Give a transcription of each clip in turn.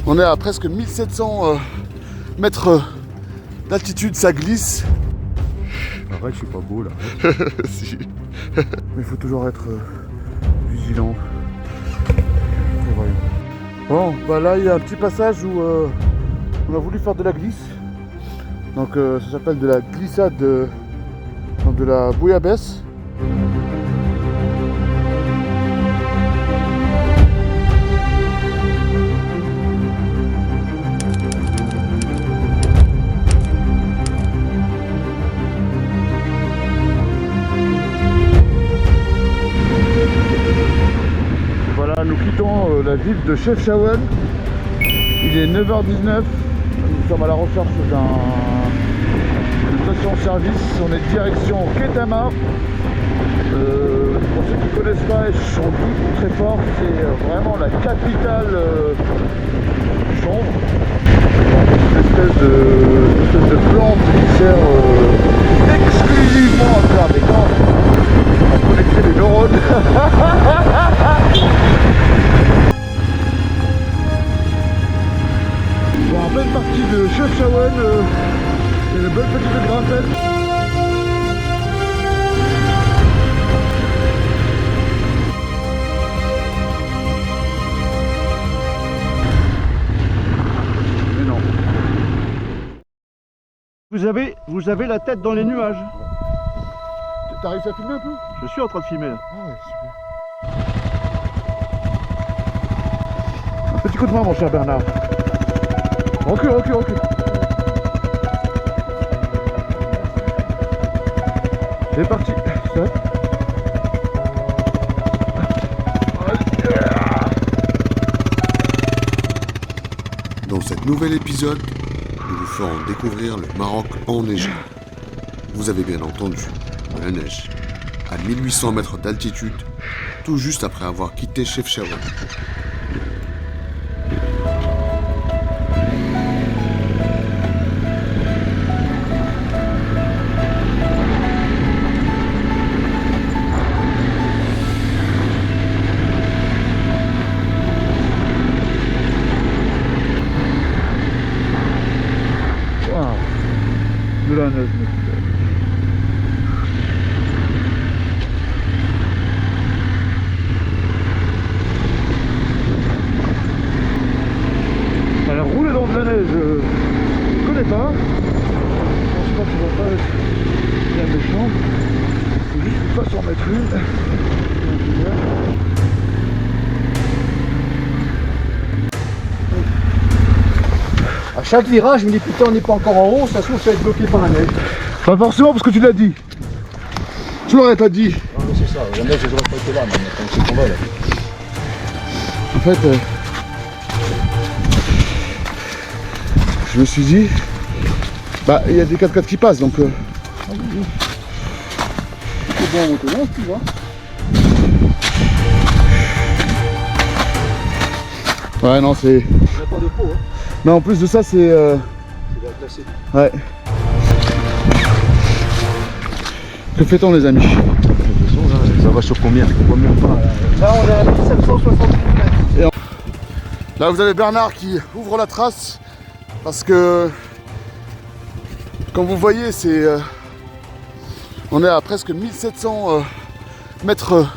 On est à presque 1700 mètres d'altitude, ça glisse. Arrête, je suis pas beau là. Si. Mais il faut toujours être vigilant. Prévoyant. Bon, bah là il y a un petit passage où on a voulu faire de la glisse. Donc ça s'appelle de la glissade de la bouillabaisse. Voilà, nous quittons la ville de Chefchaouen. Il est 9h19. Nous sommes à la recherche d'une station-service. On est direction Ketama. Pour ceux qui ne connaissent pas, et j'en doute très fort, c'est vraiment la capitale du chanvre. Une espèce de plante qui sert exclusivement à faire des cordes, à connecter les neurones. Bon, en pleine partie de Chefchaouen, une belle petite grimpette. Mais non. Vous avez la tête dans les nuages. T'as réussi à filmer un peu? Je suis en train de filmer là. Ah ouais, super. Un petit coup de main, mon cher Bernard. Recule. C'est parti. Stop. Dans cet nouvel épisode, nous vous ferons découvrir le Maroc enneigé. Vous avez bien entendu, de la neige. À 1800 mètres d'altitude, tout juste après avoir quitté Chefchaouen. De la neige, mec. Alors rouler dans de la neige, je connais pas. Je pense pas que ça va pas être bien méchant. Il faut juste qu'il fasse en mettre une. À chaque virage, je me dis putain, on n'est pas encore en haut, ça se trouve, ça va être bloqué par la neige. Pas forcément parce que tu l'as dit. Tu l'aurais pas dit. Non, mais c'est ça, la neige, elle aurait pas été là, mais c'est qu'on va là. En fait, je me suis dit, bah il y a des 4x4 qui passent donc. C'est bon en moto, tu vois. Ouais, non, c'est. Il n'y a pas de peau, hein. Mais en plus de ça, c'est. C'est de la classée. Ouais. Que fait-on, les amis? De toute façon, là, ça va sur combien? Là, on est à 1760 km. Là, vous avez Bernard qui ouvre la trace parce que, comme vous voyez, c'est. On est à presque 1700 mètres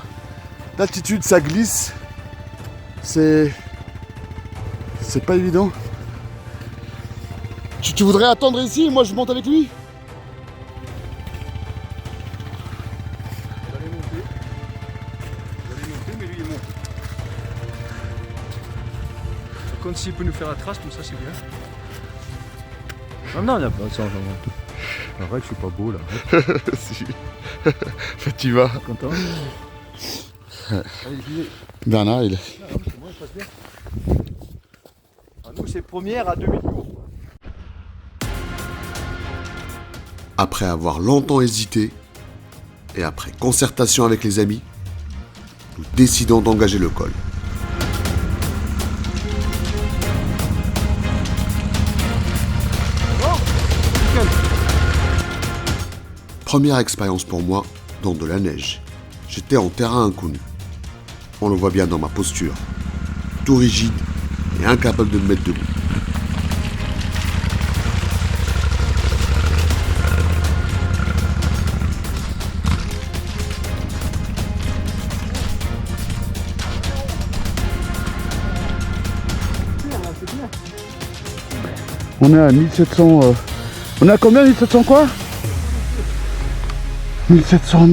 d'altitude, ça glisse. C'est pas évident. Tu voudrais attendre ici, moi je monte avec lui? Vous allez monter, mais lui il monte. Par contre, s'il peut nous faire la trace, comme ça c'est bien. Non, il n'y a pas de sens. Arrête, je suis pas beau là. Si. Tu vas. Content. Bernard, il est. C'est bon, il passe bien. Ah, nous, c'est première à demi-tour. Après avoir longtemps hésité, et après concertation avec les amis, nous décidons d'engager le col. Première expérience pour moi dans de la neige. J'étais en terrain inconnu. On le voit bien dans ma posture. Tout rigide, et incapable de me mettre debout. On est à 1700... On est à combien? 1700 quoi? 1700...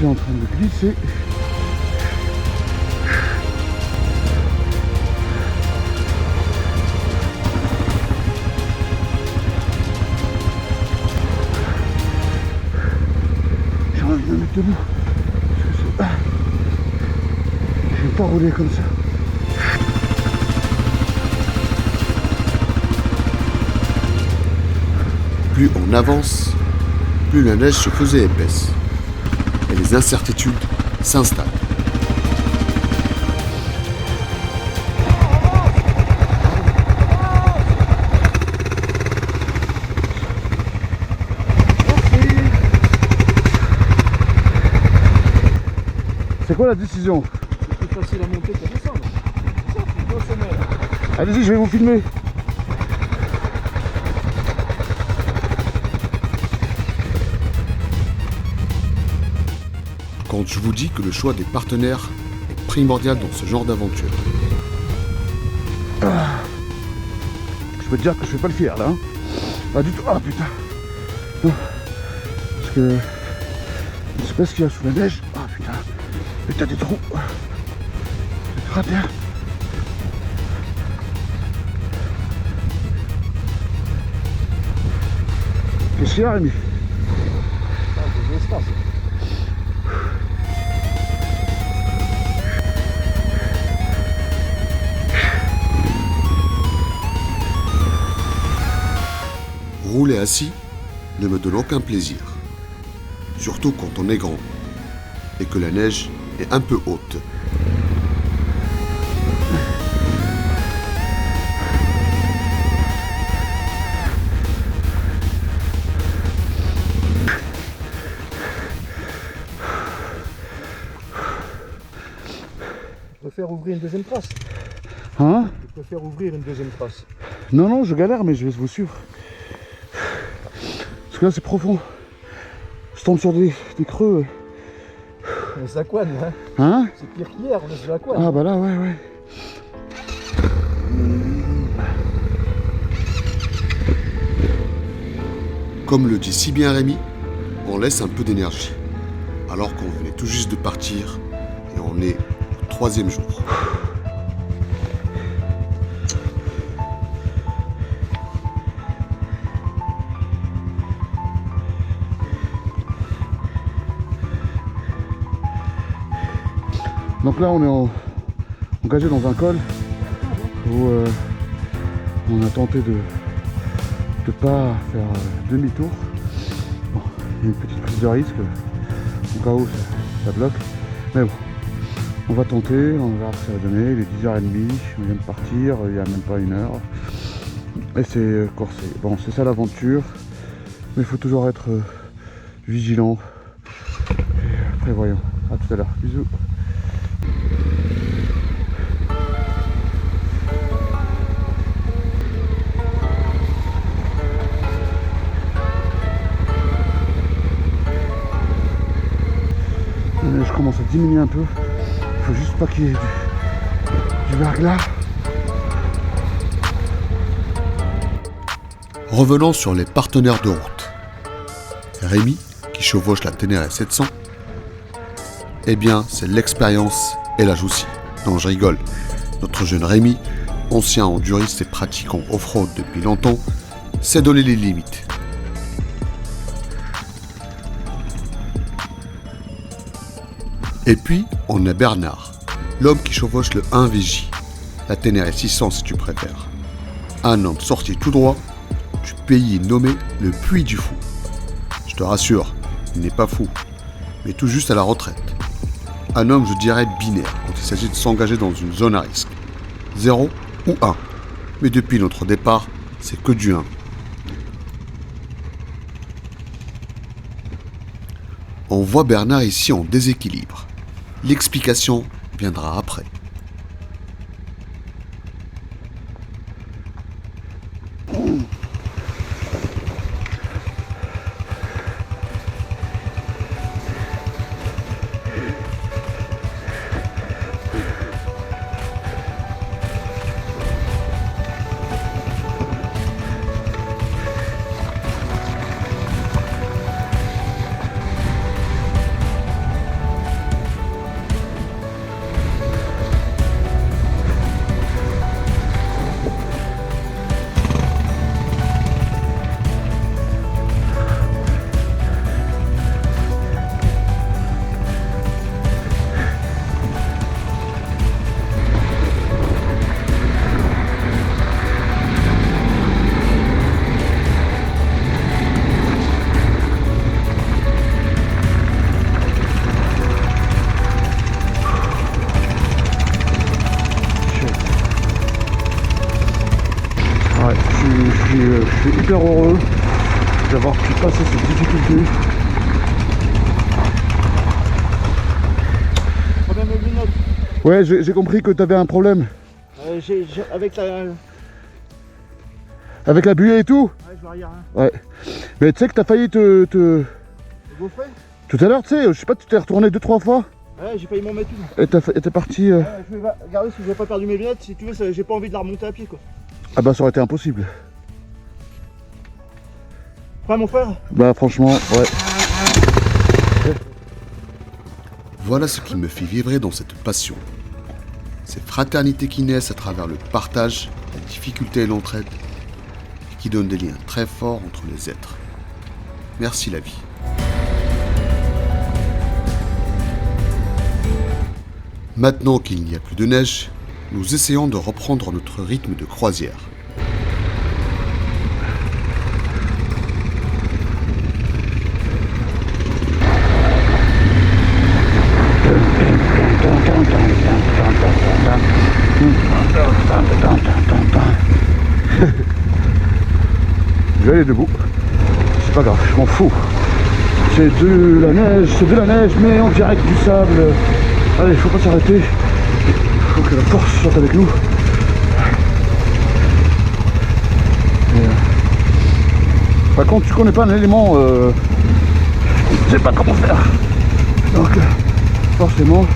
en train de glisser. J'ai envie de me mettre debout. Je vais pas rouler comme ça. Plus on avance, plus la neige se faisait épaisse. Et les incertitudes s'installent. C'est quoi la décision? C'est plus facile à monter qu'à descendre. Allez-y, je vais vous filmer. Quand je vous dis que le choix des partenaires est primordial dans ce genre d'aventure. Je peux te dire que je fais pas le fier là. Hein. Pas du tout. Ah putain. Non. Parce que je sais pas ce qu'il y a sous la neige. Ah putain. Putain des trous. C'est très bien. Qu'est-ce qu'il y a, Rémi? Rouler assis ne me donne aucun plaisir. Surtout quand on est grand et que la neige est un peu haute. Je préfère ouvrir une deuxième trace. Hein? Je préfère ouvrir une deuxième trace. Non, non, je galère, mais je vais vous suivre. Parce que là, c'est profond. Je tombe sur des creux. On laisse la couenne, hein. Hein? C'est pire qu'hier, on laisse la couenne. Ah bah là, ouais, ouais. Comme le dit si bien Rémi, on laisse un peu d'énergie. Alors qu'on venait tout juste de partir et on est au 3e jour. Donc là, on est engagé dans un col où on a tenté de ne pas faire demi-tour. Bon, il y a une petite prise de risque, au cas où ça bloque. Mais bon, on va tenter, on va voir ce que ça va donner. Il est 10h30, on vient de partir, il n'y a même pas une heure. Et c'est corsé. Bon, c'est ça l'aventure, mais il faut toujours être vigilant et prévoyant. A tout à l'heure, bisous. Je commence à diminuer un peu. Il faut juste pas qu'il y ait du verglas. Revenons sur les partenaires de route. Rémi, qui chevauche la Ténéré 700, eh bien, c'est l'expérience et l'âge aussi. Non, je rigole. Notre jeune Rémi, ancien enduriste et pratiquant off-road depuis longtemps, sait donner les limites. Et puis, on a Bernard, l'homme qui chevauche le 1VJ, la Ténéré 600 si tu préfères. Un homme sorti tout droit du pays est nommé le Puy du Fou. Je te rassure, il n'est pas fou, mais tout juste à la retraite. Un homme, je dirais, binaire quand il s'agit de s'engager dans une zone à risque. 0 ou 1. Mais depuis notre départ, c'est que du 1. On voit Bernard ici en déséquilibre. L'explication viendra après. Je suis hyper heureux d'avoir pu passer cette difficulté. Problème de lunettes. Ouais, j'ai compris que tu avais un problème. Avec la buée et tout. Ouais, je vois rien. Ouais. Mais tu sais que t'as failli te... Gaufrer. Tout à l'heure, tu sais, je sais pas, tu t'es retourné 2-3 fois. Ouais, j'ai failli m'en mettre une. Et t'es parti... Ouais, je vais regarder si j'ai pas perdu mes lunettes. Si tu veux, j'ai pas envie de la remonter à pied, quoi. Ah bah ça aurait été impossible. Ouais, mon frère. Bah franchement, ouais. Voilà ce qui me fait vibrer dans cette passion. Ces fraternités qui naissent à travers le partage, la difficulté et l'entraide, et qui donnent des liens très forts entre les êtres. Merci la vie. Maintenant qu'il n'y a plus de neige, nous essayons de reprendre notre rythme de croisière. Je vais aller debout. C'est pas grave, je m'en fous. C'est de la neige, mais on dirait que du sable. Allez, faut pas s'arrêter. Faut que la force soit avec nous. Par contre, tu connais pas un élément, je sais pas comment faire. Donc, forcément.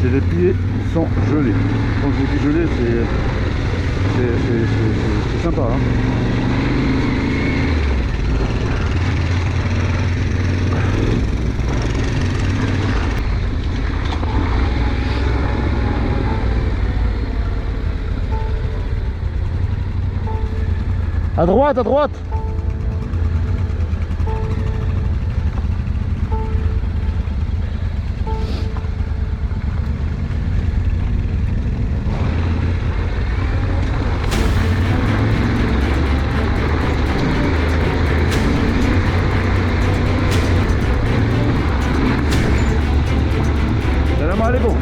Et les pieds sont gelés. Quand je dis gelés, c'est sympa. Hein. À droite, à droite. Allez, bon.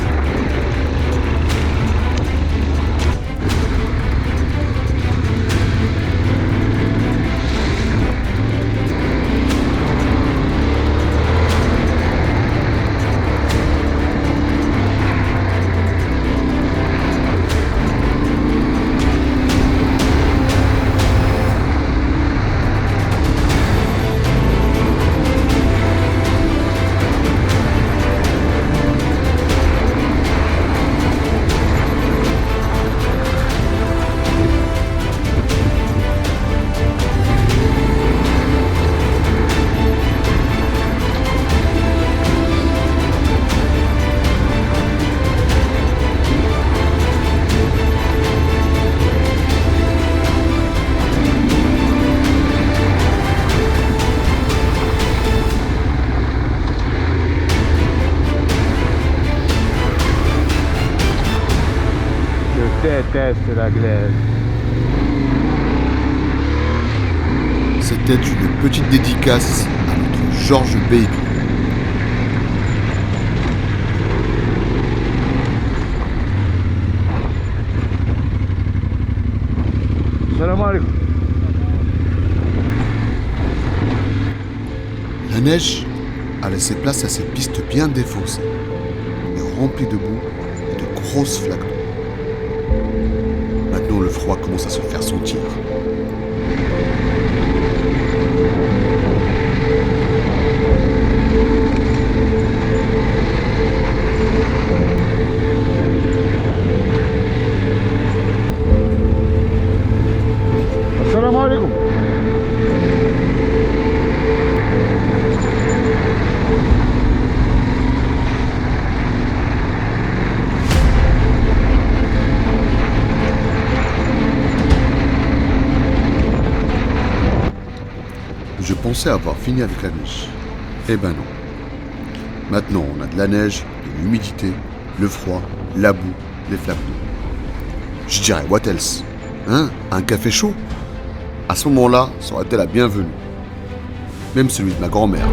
déteste la glaise. C'était une petite dédicace à notre Georges Baby. Salam alaikum. La neige a laissé place à ces pistes bien défoncées, mais remplies de boue et de grosses flaques d'eau. Maintenant, le froid commence à se faire sentir. Salam alaikum. Je pensais avoir fini avec la neige. Eh ben non. Maintenant, on a de la neige, de l'humidité, le froid, la boue, les flaques d'eau. Je dirais, what else? Hein? Un café chaud? À ce moment-là, ça aurait été la bienvenue. Même celui de ma grand-mère.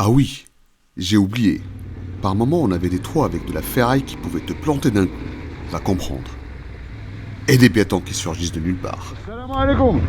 Ah oui, j'ai oublié. Par moments, on avait des toits avec de la ferraille qui pouvait te planter d'un coup. Va comprendre. Et des piétons qui surgissent de nulle part. Salam alaikum.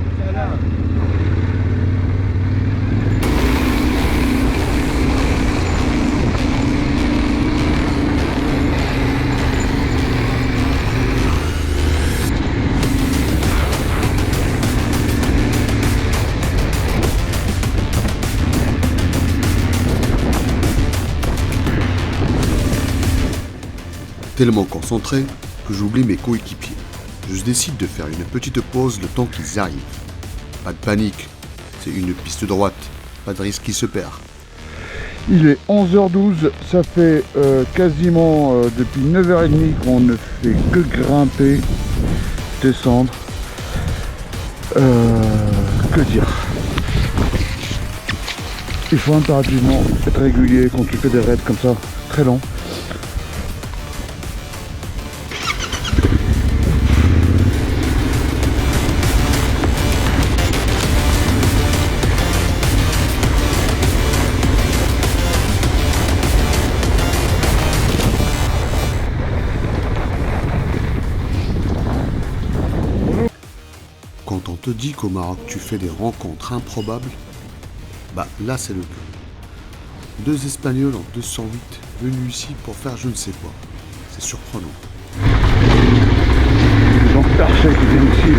Tellement concentré que j'oublie mes coéquipiers. Je décide de faire une petite pause le temps qu'ils arrivent. Pas de panique, c'est une piste droite, pas de risque qui se perd. Il est 11h12, ça fait quasiment depuis 9h30 qu'on ne fait que grimper, descendre. Que dire? Il faut impérativement être régulier quand tu fais des raids comme ça, très lents. Quand on te dit qu'au Maroc tu fais des rencontres improbables, bah là c'est le cas. 2 Espagnols en 208 venus ici pour faire je ne sais quoi. C'est surprenant. Les gens parfaits qui viennent ici.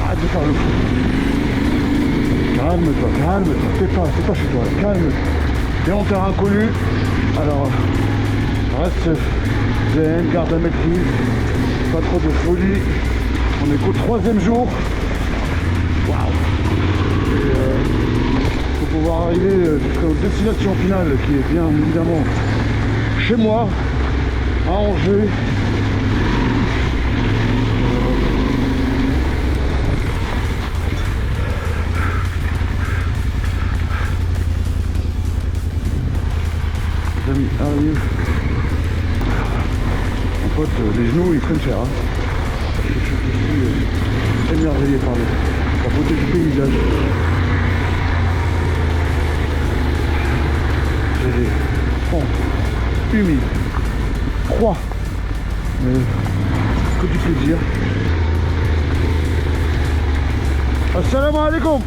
Arrête de faire le fou. Calme-toi, t'es pas chez toi, calme-toi. T'es en terrain inconnu, alors reste zen, garde la maîtrise, pas trop de folie. On est qu'au 3e jour. Waouh. Faut pouvoir arriver jusqu'aux destinations finales qui est bien évidemment chez moi, à Angers. Arrive. En pote, les genoux ils prennent cher. Hein. Je suis émerveillé par la beauté du paysage. humide. Froid. Mais que du plaisir. Assalamu alaikum.